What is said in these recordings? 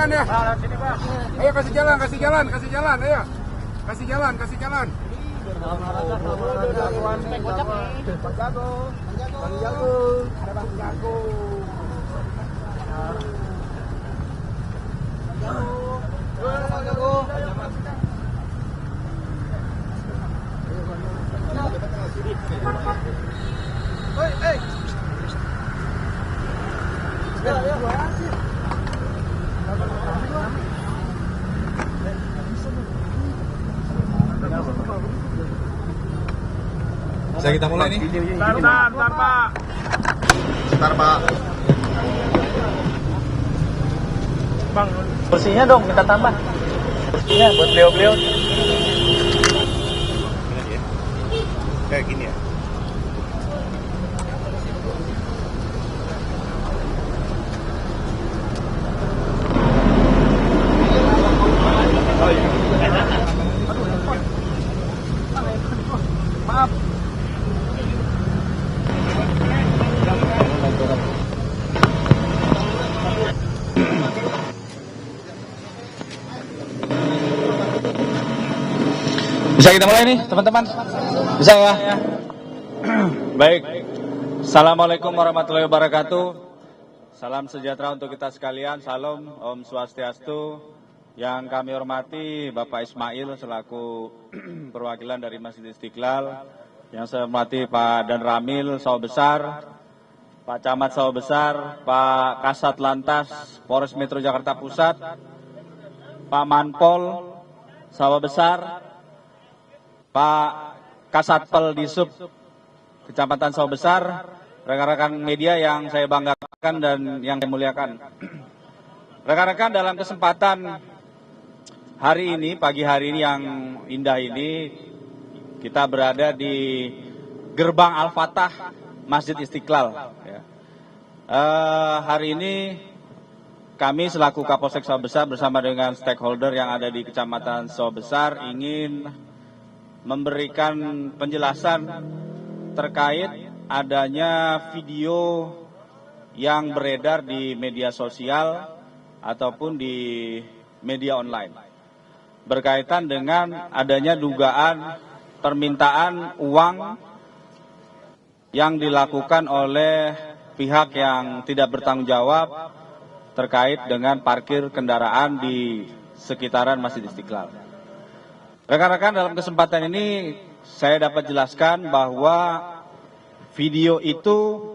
jalan ya. Ayo kasih jalan, ayo. Kasih jalan. Bisa kita mulai nih? Bentar, Pak. Bentar, Pak. Bang, kursinya dong minta tambah. Kursinya buat beliau-beliau. Kayak gini ya. Maaf. Bisa kita mulai nih, teman-teman? Bisa ya? Baik. Assalamualaikum warahmatullahi wabarakatuh. Salam sejahtera untuk kita sekalian. Salam, Om Swastiastu. Yang kami hormati Bapak Ismail selaku perwakilan dari Masjid Istiqlal. Yang saya hormati Pak Dan Ramil, Sawah Besar, Pak Camat Sawah Besar, Pak Kasat Lantas Polres Metro Jakarta Pusat, Pak Manpol Sawah Besar, Pak Kasatpel Disub Kecamatan Sawah Besar, rekan-rekan media yang saya banggakan dan yang saya muliakan. Rekan-rekan, dalam kesempatan hari ini, pagi hari ini yang indah ini, kita berada di Gerbang Al-Fatah Masjid Istiqlal. Hari ini kami selaku Kapolsek Sawah Besar bersama dengan stakeholder yang ada di Kecamatan Sawah Besar ingin memberikan penjelasan terkait adanya video yang beredar di media sosial ataupun di media online berkaitan dengan adanya dugaan permintaan uang yang dilakukan oleh pihak yang tidak bertanggung jawab terkait dengan parkir kendaraan di sekitaran Masjid Istiqlal. Rekan-rekan, dalam kesempatan ini saya dapat jelaskan bahwa video itu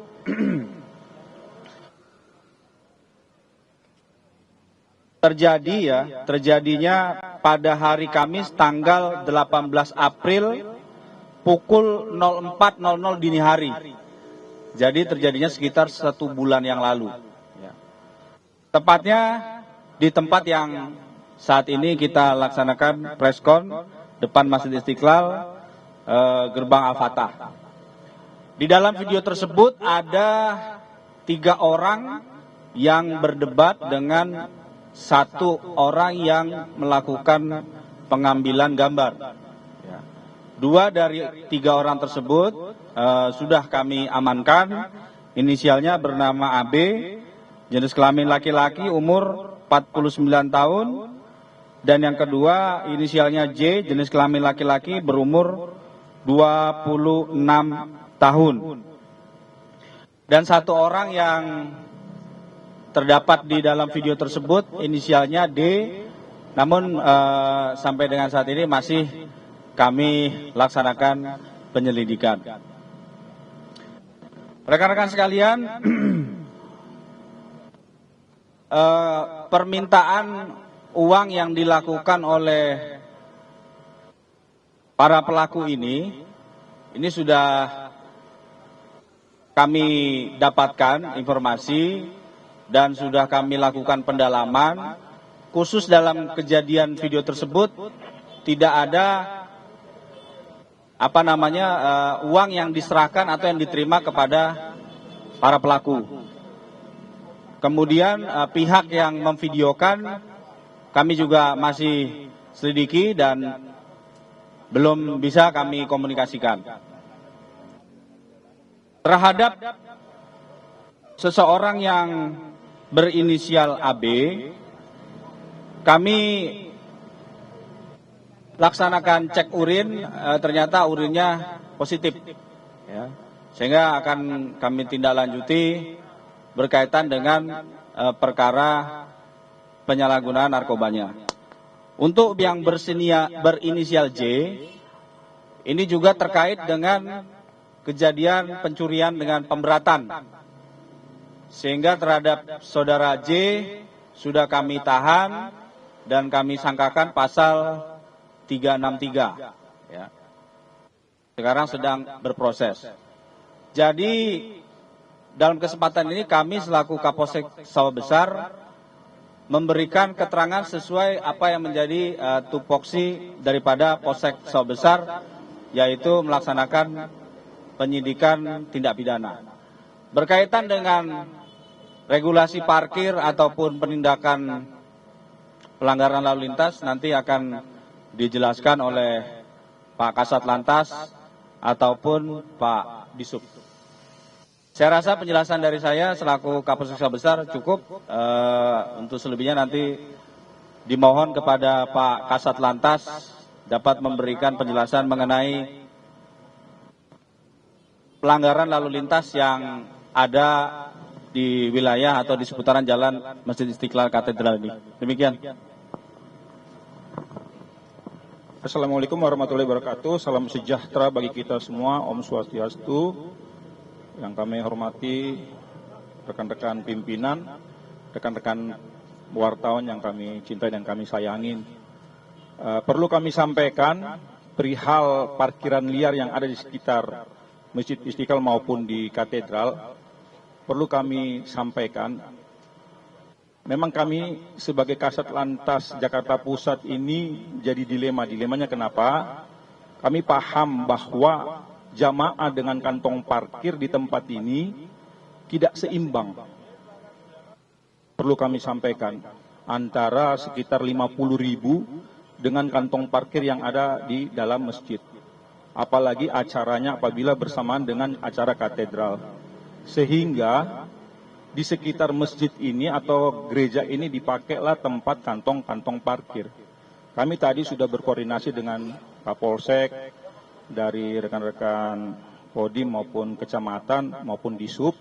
terjadinya pada hari Kamis tanggal 18 April pukul 04.00 dini hari. Jadi terjadinya sekitar 1 bulan yang lalu. Tepatnya di tempat yang saat ini kita laksanakan preskon depan Masjid Istiqlal, Gerbang Al-Fatah. Di dalam video tersebut ada 3 orang yang berdebat dengan 1 orang yang melakukan pengambilan gambar. 2 dari 3 orang tersebut sudah kami amankan. Inisialnya bernama AB, jenis kelamin laki-laki, umur 49 tahun. Dan yang kedua inisialnya J, jenis kelamin laki-laki, berumur 26 tahun. Dan 1 orang yang terdapat di dalam video tersebut inisialnya D, namun sampai dengan saat ini masih kami laksanakan penyelidikan. Rekan-rekan sekalian, permintaan uang yang dilakukan oleh para pelaku ini sudah kami dapatkan informasi dan sudah kami lakukan pendalaman. Khusus dalam kejadian video tersebut tidak ada uang yang diserahkan atau yang diterima kepada para pelaku. Kemudian pihak yang memvideokan kami juga masih selidiki dan belum bisa kami komunikasikan. Terhadap seseorang yang berinisial AB, kami laksanakan cek urin, ternyata urinnya positif, ya. Sehingga akan kami tindak lanjuti berkaitan dengan perkara penyalahgunaan narkobanya. Untuk yang berinisial J, ini juga terkait dengan kejadian pencurian dengan pemberatan. Sehingga terhadap saudara J sudah kami tahan dan kami sangkakan pasal 363. Ya. Sekarang sedang berproses. Jadi dalam kesempatan ini kami selaku Kapolsek Sawah Besar memberikan keterangan sesuai apa yang menjadi tupoksi daripada Polsek Sawah Besar, yaitu melaksanakan penyidikan tindak pidana. Berkaitan dengan regulasi parkir ataupun penindakan pelanggaran lalu lintas nanti akan dijelaskan oleh Pak Kasat Lantas ataupun Pak Disub. Saya rasa penjelasan dari saya selaku Kapolsek Sawah Besar cukup. Untuk selebihnya nanti dimohon kepada Pak Kasat Lantas dapat memberikan penjelasan mengenai pelanggaran lalu lintas yang ada di wilayah atau di seputaran jalan Masjid Istiqlal Katedral ini. Demikian. Assalamualaikum warahmatullahi wabarakatuh. Salam sejahtera bagi kita semua. Om Swastiastu. Yang kami hormati rekan-rekan pimpinan, rekan-rekan wartawan yang kami cintai dan kami sayangin. Perlu kami sampaikan perihal parkiran liar yang ada di sekitar Masjid Istiqlal maupun di Katedral. Perlu kami sampaikan, memang kami sebagai Kasat Lantas Jakarta Pusat ini jadi dilema. Dilemanya kenapa? Kami paham bahwa jamaah dengan kantong parkir di tempat ini tidak seimbang. Perlu kami sampaikan, antara sekitar 50.000 dengan kantong parkir yang ada di dalam masjid. Apalagi acaranya apabila bersamaan dengan acara katedral. Sehingga di sekitar masjid ini atau gereja ini dipakailah tempat kantong-kantong parkir. Kami tadi sudah berkoordinasi dengan Kapolsek, dari rekan-rekan Kodim maupun kecamatan maupun Disub.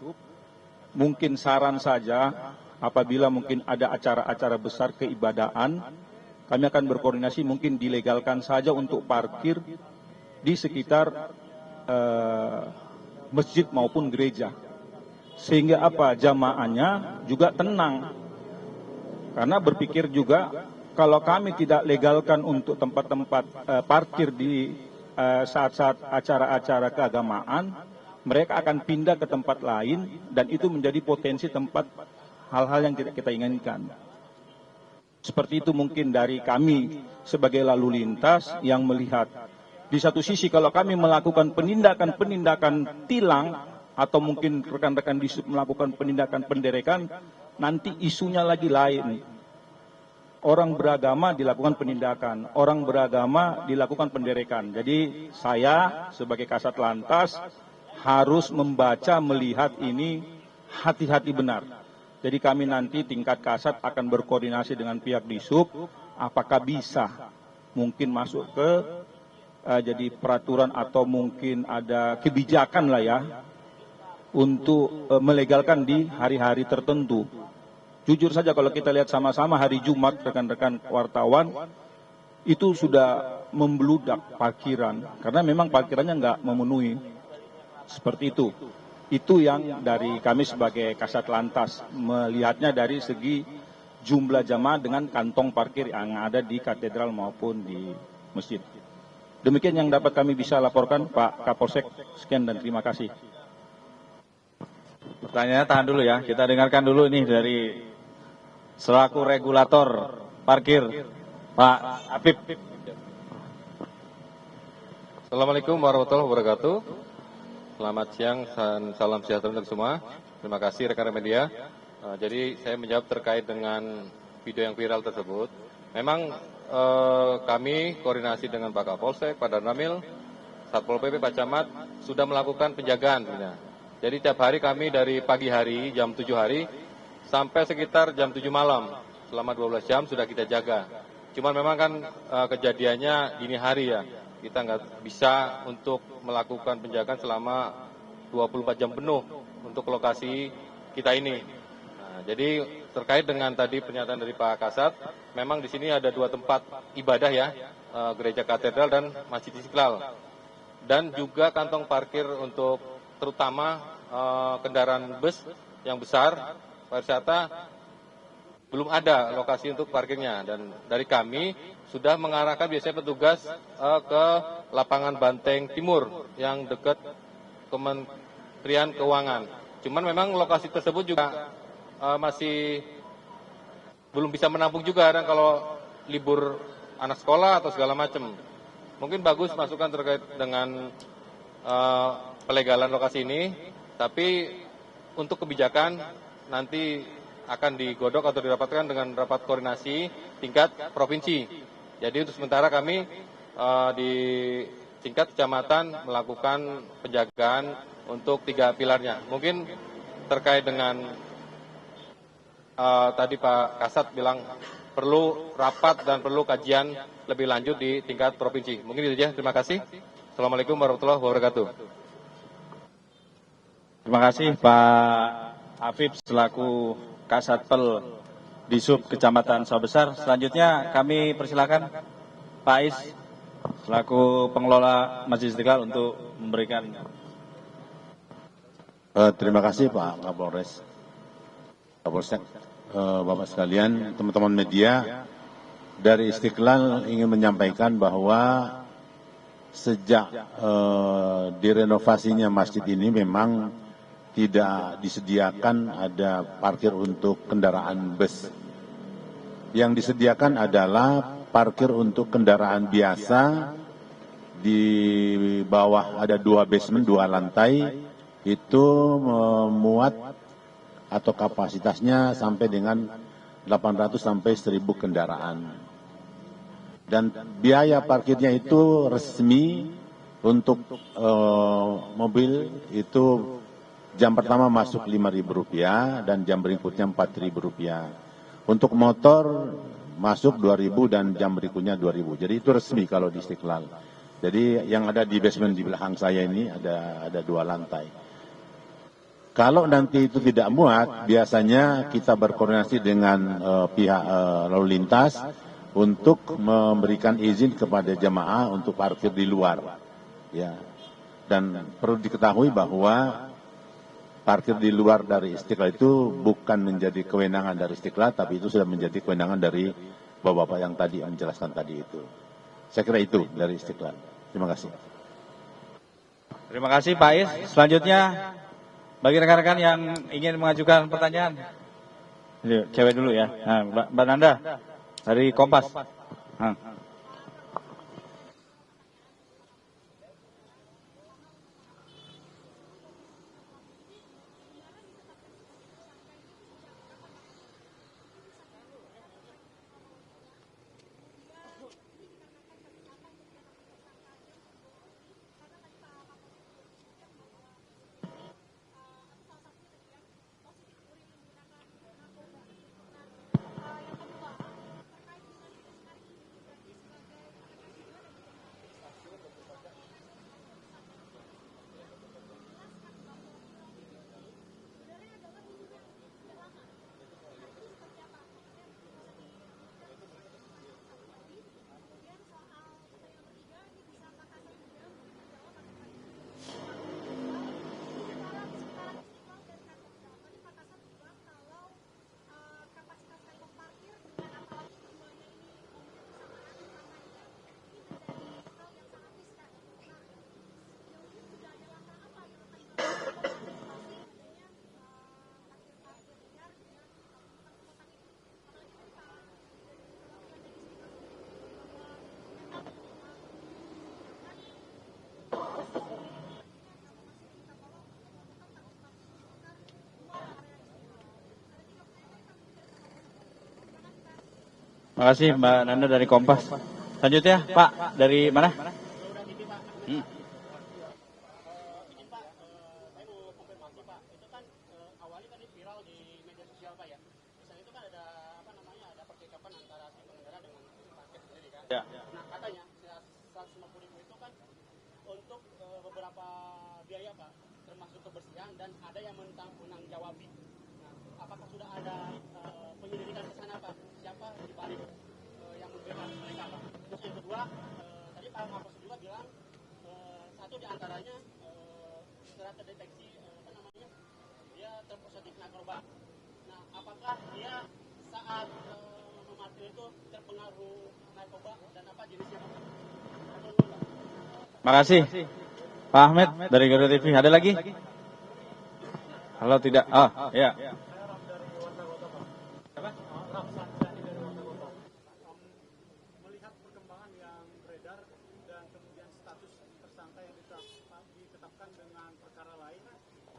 Mungkin saran saja apabila mungkin ada acara-acara besar keibadahan, kami akan berkoordinasi mungkin dilegalkan saja untuk parkir di sekitar masjid maupun gereja. Sehingga apa? Jamaahnya juga tenang. Karena berpikir juga kalau kami tidak legalkan untuk tempat-tempat parkir di saat-saat acara-acara keagamaan, mereka akan pindah ke tempat lain dan itu menjadi potensi tempat hal-hal yang tidak kita inginkan. Seperti itu mungkin dari kami sebagai lalu lintas yang melihat. Di satu sisi kalau kami melakukan penindakan tilang atau mungkin rekan-rekan melakukan penindakan penderekan, nanti isunya lagi lain. Orang beragama dilakukan penindakan, orang beragama dilakukan penderekan. Jadi saya sebagai Kasat Lantas harus membaca, melihat ini hati-hati benar. Jadi kami nanti tingkat Kasat akan berkoordinasi dengan pihak Disub, apakah bisa mungkin masuk ke jadi peraturan atau mungkin ada kebijakan lah ya untuk melegalkan di hari-hari tertentu. Jujur saja kalau kita lihat sama-sama hari Jumat rekan-rekan wartawan itu sudah membludak parkiran karena memang parkirannya nggak memenuhi. Seperti itu. Itu yang dari kami sebagai Kasat Lantas melihatnya dari segi jumlah jamaah dengan kantong parkir yang ada di katedral maupun di masjid. Demikian yang dapat kami bisa laporkan Pak Kapolsek. Sekian dan terima kasih. Pertanyaannya tahan dulu ya. Kita dengarkan dulu ini dari selaku regulator parkir, Pak Apip. Assalamualaikum warahmatullahi wabarakatuh. Selamat siang dan salam sejahtera untuk semua. Terima kasih rekan-rekan media. Jadi saya menjawab terkait dengan video yang viral tersebut. Memang kami koordinasi dengan Pak Kapolsek, Pak Danramil, Satpol PP, Pak Camat sudah melakukan penjagaan. Jadi tiap hari kami dari pagi hari jam 7 hari sampai sekitar jam 7 malam selama 12 jam sudah kita jaga. Cuman memang kan kejadiannya dini hari ya, kita nggak bisa untuk melakukan penjagaan selama 24 jam penuh untuk lokasi kita ini. Nah, jadi terkait dengan tadi pernyataan dari Pak Kasat, memang di sini ada 2 tempat ibadah ya, Gereja Katedral dan Masjid Istiqlal. Dan juga kantong parkir untuk terutama kendaraan bus yang besar, pariwisata, belum ada lokasi untuk parkirnya. Dan dari kami sudah mengarahkan biasanya petugas ke lapangan Banteng Timur yang dekat Kementerian Keuangan. Cuman memang lokasi tersebut juga masih belum bisa menampung juga kan kalau libur anak sekolah atau segala macam. Mungkin bagus masukan terkait dengan pelegalan lokasi ini, tapi untuk kebijakan nanti akan digodok atau dirapatkan dengan rapat koordinasi tingkat provinsi. Jadi untuk sementara kami di tingkat kecamatan melakukan penjagaan untuk 3 pilarnya. Mungkin terkait dengan tadi Pak Kasat bilang perlu rapat dan perlu kajian lebih lanjut di tingkat provinsi. Mungkin itu saja. Terima kasih. Assalamualaikum warahmatullahi wabarakatuh. Terima kasih Pak Afif selaku Kasatpel di Sub Kecamatan Sawah Besar. Selanjutnya kami persilakan Pak Ais selaku pengelola Masjid Istiqlal untuk memberikan. Terima kasih Pak Kapolres, Kapolsek, Bapak sekalian, teman-teman media. Dari Istiqlal ingin menyampaikan bahwa sejak direnovasinya masjid ini memang tidak disediakan ada parkir untuk kendaraan bus. Yang disediakan adalah parkir untuk kendaraan biasa di bawah ada 2 basement, 2 lantai, itu memuat atau kapasitasnya sampai dengan 800 sampai 1000 kendaraan. Dan biaya parkirnya itu resmi untuk mobil itu jam pertama masuk Rp5.000 dan jam berikutnya Rp4.000. Untuk motor masuk 2.000 dan jam berikutnya 2.000. Jadi itu resmi kalau di Istiqlal. Jadi yang ada di basement di belakang saya ini ada 2 lantai. Kalau nanti itu tidak muat, biasanya kita berkoordinasi dengan pihak lalu lintas untuk memberikan izin kepada jemaah untuk parkir di luar. Ya. Dan perlu diketahui bahwa parkir di luar dari Istiqlal itu bukan menjadi kewenangan dari Istiqlal, tapi itu sudah menjadi kewenangan dari Bapak-Bapak yang tadi menjelaskan tadi itu. Saya kira itu dari Istiqlal. Terima kasih. Terima kasih Pak Ais. Selanjutnya bagi rekan-rekan yang ingin mengajukan pertanyaan, cewek dulu ya. Nah, Mbak Nanda dari Kompas. Nah. Terima kasih Mbak Nanda dari Kompas. Selanjutnya Pak dari mana? Ya. Nah katanya 150.000 itu kan untuk beberapa biaya Pak, termasuk kebersihan dan ada yang menanggapi. Nah, apakah sudah ada penyelidikan ke sana Pak? Siapa di balik yang membebas mereka Pak? Terus yang kedua, tadi Pak Kapolres juga bilang satu di antaranya setelah terdeteksi dia terpositif narkoba. Nah, apakah dia saat memarkir itu terpengaruh narkoba dan apa jenisnya Pak? Makasih. Pak Ahmed dari Garuda TV. Ada lagi? Kalau tidak, ya. Melihat perkembangan yang beredar dan kemudian status tersangka yang ditetapkan dengan perkara lain,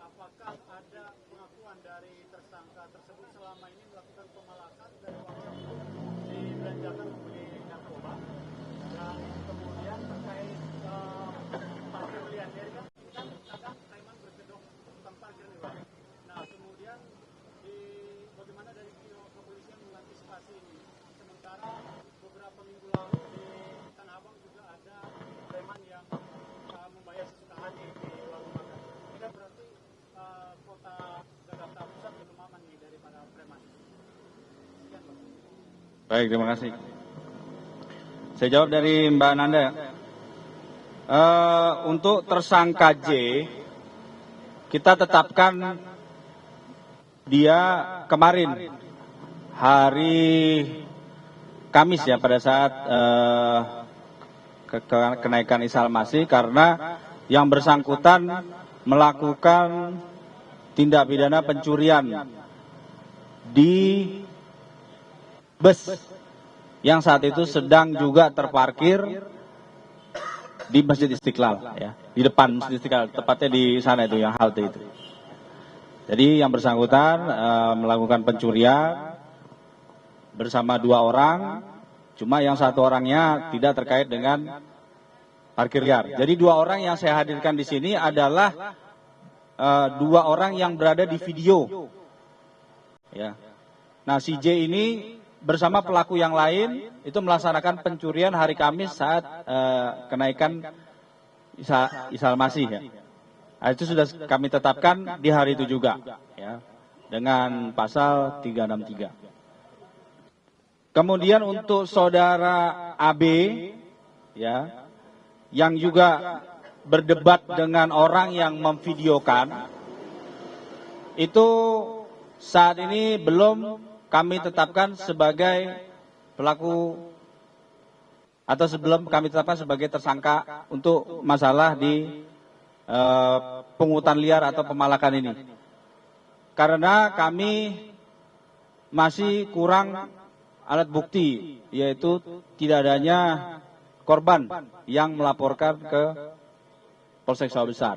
apakah ada pengakuan dari tersangka tersebut selama ini melakukan pemalakan dari uang yang dibelanjakan membeli narkoba, dan kemudian terkait parkir liar kan kadang preman berkedok tentang parkir liar. Nah kemudian bagaimana dari pihak kepolisian mengantisipasi ini? Sementara beberapa minggu lalu di Tanah Abang juga ada preman yang membayar sesuka hati di warung makan. Ini kan berarti kota Jakarta Pusat belum aman nih dari para preman. Sekian Pak. Baik, terima kasih. Saya jawab dari Mbak Nanda. Untuk tersangka J, kita tetapkan dia kemarin hari Kamis ya, pada saat kenaikan Isal Masih, karena yang bersangkutan melakukan tindak pidana pencurian di bus yang saat itu sedang juga terparkir di Masjid Istiqlal, ya, di depan Masjid Istiqlal, tepatnya di sana itu yang halte itu. Jadi yang bersangkutan melakukan pencurian bersama 2 orang, cuma yang 1 orangnya tidak terkait dengan parkir liar. Jadi 2 orang yang saya hadirkan di sini adalah 2 orang yang berada di video. Ya. Nah, si J ini bersama pelaku yang lain itu melaksanakan pencurian hari Kamis saat kenaikan Isal Masih. Ya. Nah, itu sudah kami tetapkan di hari itu juga, ya, dengan pasal 363. Kemudian untuk saudara AB, ya, yang juga berdebat dengan orang yang memvideokan, itu saat ini belum kami tetapkan sebagai pelaku atau sebelum kami tetapkan sebagai tersangka untuk masalah di pungutan liar atau pemalakan ini. Karena kami masih kurang alat bukti, yaitu tidak adanya korban yang melaporkan ke Polsek Sawah Besar.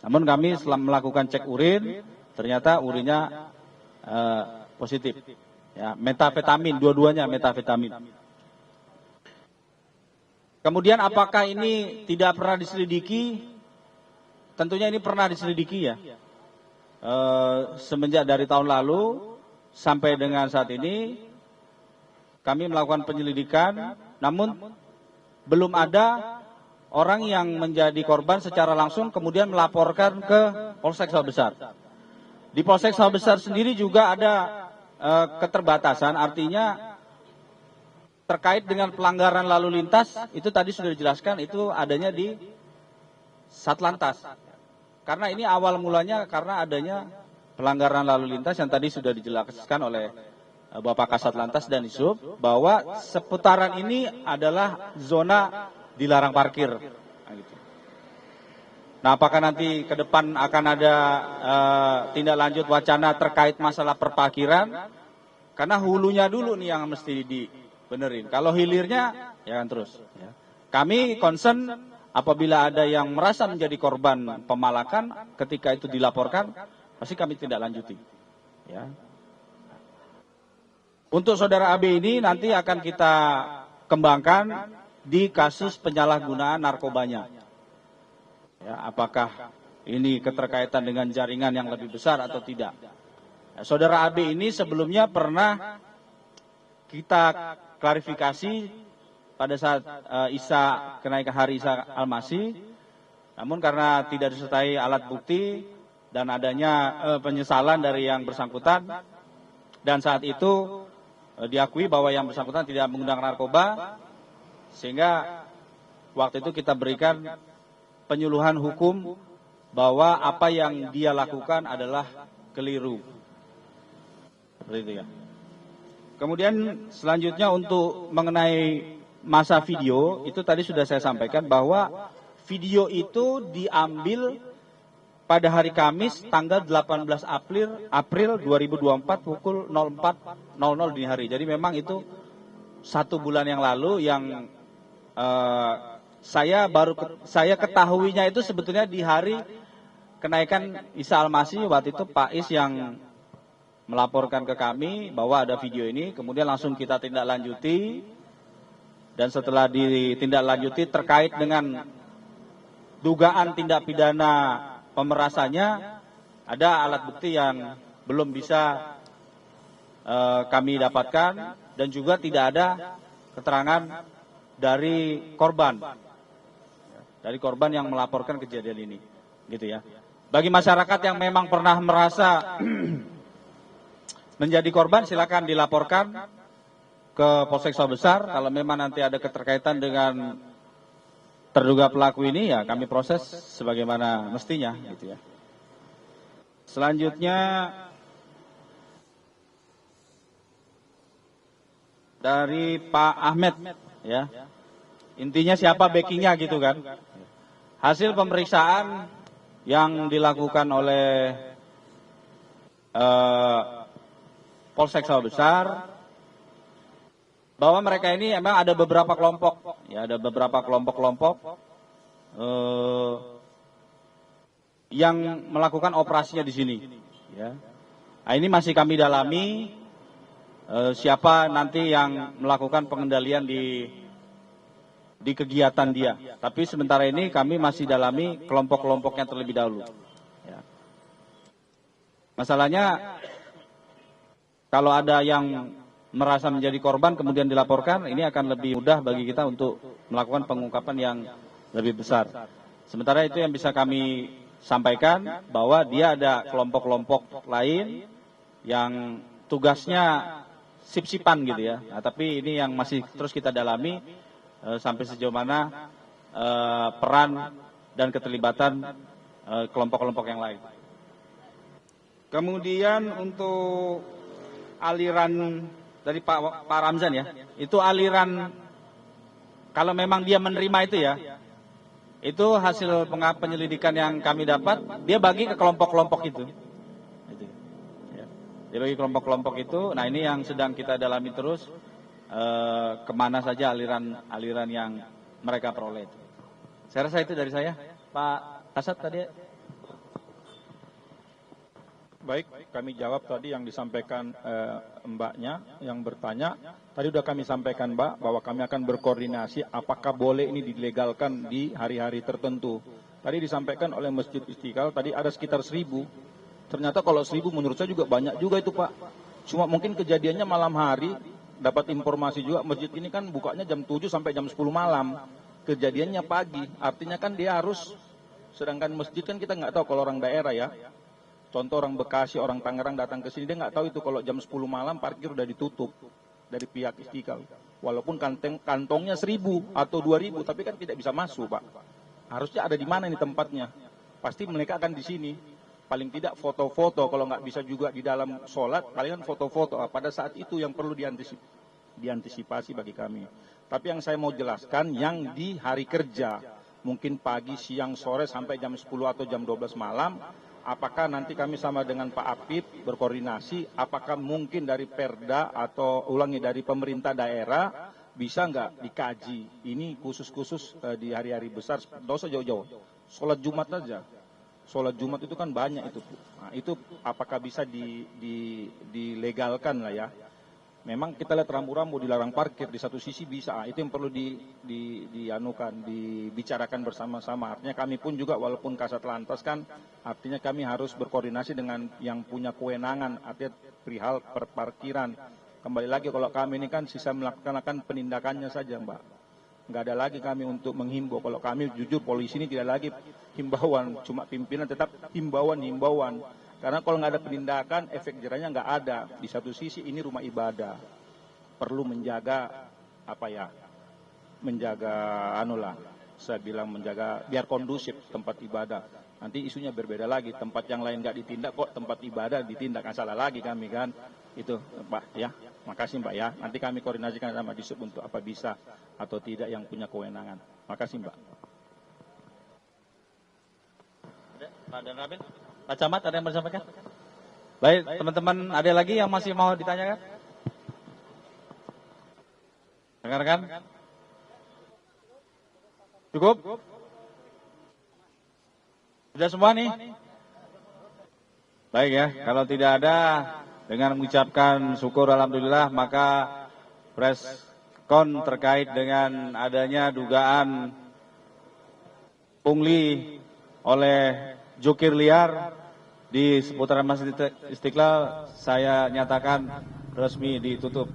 Namun kami setelah melakukan cek urin, ternyata urinnya positif. Ya, metafetamin, dua-duanya metafetamin. Kemudian apakah ini tidak pernah diselidiki? Tentunya ini pernah diselidiki ya. Semenjak dari tahun lalu sampai dengan saat ini kami melakukan penyelidikan, namun belum ada orang yang menjadi korban secara langsung kemudian melaporkan ke Polsek Sawah Besar. Di Polsek Sawah Besar sendiri juga ada keterbatasan, artinya terkait dengan pelanggaran lalu lintas, itu tadi sudah dijelaskan, itu adanya di Satlantas. Karena ini awal mulanya karena adanya pelanggaran lalu lintas yang tadi sudah dijelaskan oleh Bapak Kasat Lantas dan Isub, bahwa seputaran ini adalah zona dilarang parkir. Nah, apakah nanti ke depan akan ada tindak lanjut wacana terkait masalah perparkiran? Karena hulunya dulu nih yang mesti dibenerin. Kalau hilirnya, ya kan terus. Ya. Kami concern apabila ada yang merasa menjadi korban pemalakan, ketika itu dilaporkan, pasti kami tidak lanjuti. Ya. Untuk saudara AB ini nanti akan kita kembangkan di kasus penyalahgunaan narkobanya. Ya, apakah ini keterkaitan dengan jaringan yang lebih besar atau tidak. Ya, saudara AB ini sebelumnya pernah kita klarifikasi pada saat kenaikan hari Isa Al-Masih, namun karena tidak disertai alat bukti dan adanya penyesalan dari yang bersangkutan, dan saat itu diakui bahwa yang bersangkutan tidak menggunakan narkoba, sehingga waktu itu kita berikan penyuluhan hukum bahwa apa yang dia lakukan adalah keliru. Seperti itu ya. Kemudian selanjutnya untuk mengenai masa video, itu tadi sudah saya sampaikan bahwa video itu diambil pada hari Kamis tanggal 18 April 2024 pukul 04.00 dini hari. Jadi memang itu 1 bulan yang lalu yang saya ketahuinya itu sebetulnya di hari kenaikan Isa Al-Masih. Waktu itu Pak Is yang melaporkan ke kami bahwa ada video ini, kemudian langsung kita tindak lanjuti, dan setelah ditindaklanjuti terkait dengan dugaan tindak pidana pemerasannya, ada alat bukti yang belum bisa kami dapatkan, dan juga tidak ada keterangan dari korban yang melaporkan kejadian ini, gitu ya. Bagi masyarakat yang memang pernah merasa menjadi korban, silakan dilaporkan ke Polsek Sawah Besar. Kalau memang nanti ada keterkaitan dengan terduga pelaku ini, ya kami proses sebagaimana mestinya, gitu ya. Selanjutnya dari Pak Ahmed, ya. Intinya siapa backingnya gitu kan. Hasil pemeriksaan yang dilakukan oleh Polsek Sawah Besar, bahwa mereka ini memang ada beberapa kelompok, ya, ada beberapa kelompok yang melakukan operasinya di sini, ya. Nah, ini masih kami dalami siapa nanti yang melakukan pengendalian di kegiatan dia. Tapi sementara ini kami masih dalami kelompok-kelompoknya terlebih dahulu. Ya. Masalahnya kalau ada yang merasa menjadi korban kemudian dilaporkan, ini akan lebih mudah bagi kita untuk melakukan pengungkapan yang lebih besar. Sementara itu yang bisa kami sampaikan bahwa dia ada kelompok-kelompok lain yang tugasnya sip-sipan gitu ya. Nah, tapi ini yang masih terus kita dalami sampai sejauh mana peran dan keterlibatan kelompok-kelompok yang lain. Kemudian untuk aliran dari Pak Ramzan, ya, itu aliran kalau memang dia menerima itu, ya, itu hasil penyelidikan yang kami dapat, dia bagi ke kelompok-kelompok itu. Ya. Dia bagi kelompok-kelompok itu. Nah, ini yang sedang kita dalami terus, kemana saja aliran yang mereka peroleh itu. Saya rasa itu dari saya. Pak Kasat tadi. Baik, kami jawab tadi yang disampaikan mbaknya yang bertanya. Tadi sudah kami sampaikan, Mbak, bahwa kami akan berkoordinasi apakah boleh ini dilegalkan di hari-hari tertentu. Tadi disampaikan oleh Masjid Istiqlal, tadi ada sekitar 1.000. Ternyata kalau 1.000 menurut saya juga banyak juga itu, Pak. Cuma mungkin kejadiannya malam hari, dapat informasi juga masjid ini kan bukanya jam 7 sampai jam 10 malam. Kejadiannya pagi, artinya kan dia harus, sedangkan masjid kan kita nggak tahu kalau orang daerah, ya. Contoh orang Bekasi, orang Tangerang datang ke sini, dia nggak tahu itu kalau jam 10 malam parkir udah ditutup dari pihak Istiqlal. Walaupun kantongnya 1.000 atau 2.000, tapi kan tidak bisa masuk, Pak. Harusnya ada di mana ini tempatnya? Pasti mereka akan di sini. Paling tidak foto-foto, kalau nggak bisa juga di dalam sholat, palingan foto-foto. Pada saat itu yang perlu diantisipasi bagi kami. Tapi yang saya mau jelaskan, yang di hari kerja, mungkin pagi, siang, sore, sampai jam 10 atau jam 12 malam, apakah nanti kami sama dengan Pak Apip berkoordinasi, apakah mungkin dari Perda atau dari pemerintah daerah bisa nggak dikaji ini khusus-khusus di hari-hari besar, nggak usah jauh-jauh, sholat Jumat aja. Sholat Jumat itu kan banyak itu. Nah, itu apakah bisa dilegalkan lah, ya. Memang kita lihat rambu-rambu dilarang parkir di satu sisi bisa. Itu yang perlu dibicarakan bersama-sama. Artinya kami pun juga walaupun Kasat Lantas kan, artinya kami harus berkoordinasi dengan yang punya kewenangan, artinya perihal perparkiran. Kembali lagi kalau kami ini kan sisa melaksanakan penindakannya saja, Mbak. Nggak ada lagi kami untuk menghimbau. Kalau kami jujur polisi ini tidak lagi himbauan, cuma pimpinan tetap himbauan. Karena kalau nggak ada penindakan, efek jerahnya nggak ada. Di satu sisi ini rumah ibadah, perlu menjaga saya bilang menjaga biar kondusif tempat ibadah. Nanti isunya berbeda lagi, tempat yang lain nggak ditindak kok tempat ibadah ditindak, salah lagi kami kan. Itu Pak ya, makasih Mbak ya. Nanti kami koordinasikan sama Disub untuk apa bisa atau tidak yang punya kewenangan. Makasih Mbak. Pak Dan Rabin, Pak Camat ada yang mau disampaikan? Baik, teman-teman ada lagi yang masih mau ditanyakan? Rekan-rekan? Cukup? Sudah semua nih? Baik ya, kalau tidak ada, dengan mengucapkan syukur alhamdulillah, maka preskon terkait dengan adanya dugaan pungli oleh jokir liar di seputaran Masjid Istiqlal saya nyatakan resmi ditutup.